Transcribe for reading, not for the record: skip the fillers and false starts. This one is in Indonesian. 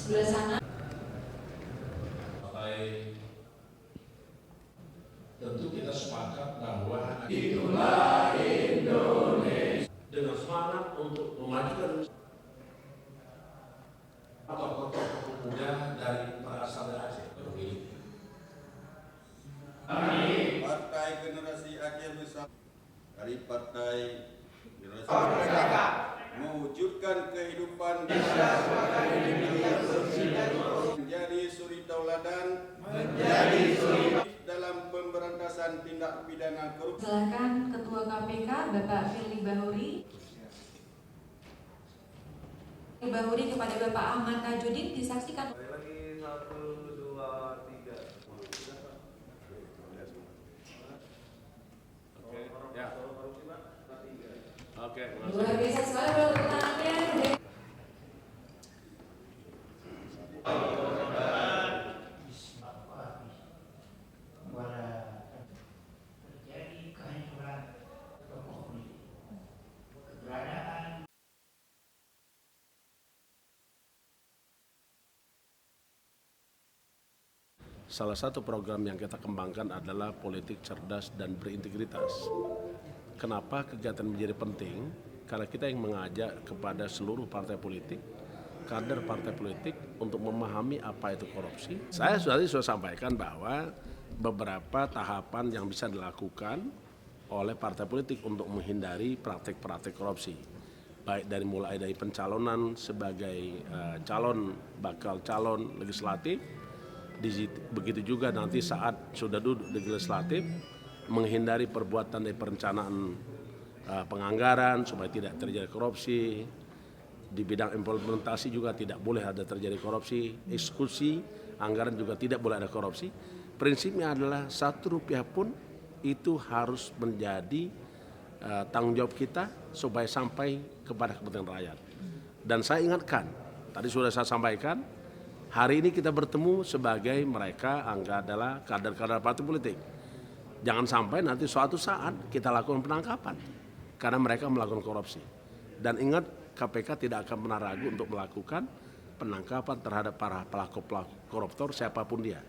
sebelah sana. Tentu kita sepakat bahwa itulah Indonesia dengan semangat untuk memajukan tokoh-tokoh muda dari berasal dari Aceh berpilih. Partai Generasi Aceh Besar dari Partai Generasi Aceh mewujudkan kehidupan menjadi suri tauladan dalam pemberantasan tindak pidana korupsi. Silakan Ketua KPK Bapak Firly Bahuri. Bahuri kepada Bapak Ahmad Tajudin disaksikan. Lagi 1, 2, 3. Oke, ya. Oke, Luar biasa sekali tepuk tangannya. Salah satu program yang kita kembangkan adalah politik cerdas dan berintegritas. Kenapa kegiatan menjadi penting? Karena kita yang mengajak kepada seluruh partai politik, kader partai politik untuk memahami apa itu korupsi. Saya sudah sampaikan bahwa beberapa tahapan yang bisa dilakukan oleh partai politik untuk menghindari praktik-praktik korupsi. Baik mulai dari pencalonan sebagai bakal calon legislatif, begitu juga nanti saat sudah duduk di legislatif, menghindari perbuatan dari perencanaan penganggaran supaya tidak terjadi korupsi. Di bidang implementasi juga tidak boleh ada terjadi korupsi, eksekusi anggaran juga tidak boleh ada korupsi. Prinsipnya adalah Rp1 pun itu harus menjadi tanggung jawab kita supaya sampai kepada kepentingan rakyat. Dan saya ingatkan, tadi sudah saya sampaikan, hari ini kita bertemu sebagai mereka adalah kader-kader partai politik. Jangan sampai nanti suatu saat kita lakukan penangkapan karena mereka melakukan korupsi. Dan ingat, KPK tidak akan pernah ragu untuk melakukan penangkapan terhadap para pelaku koruptor siapapun dia.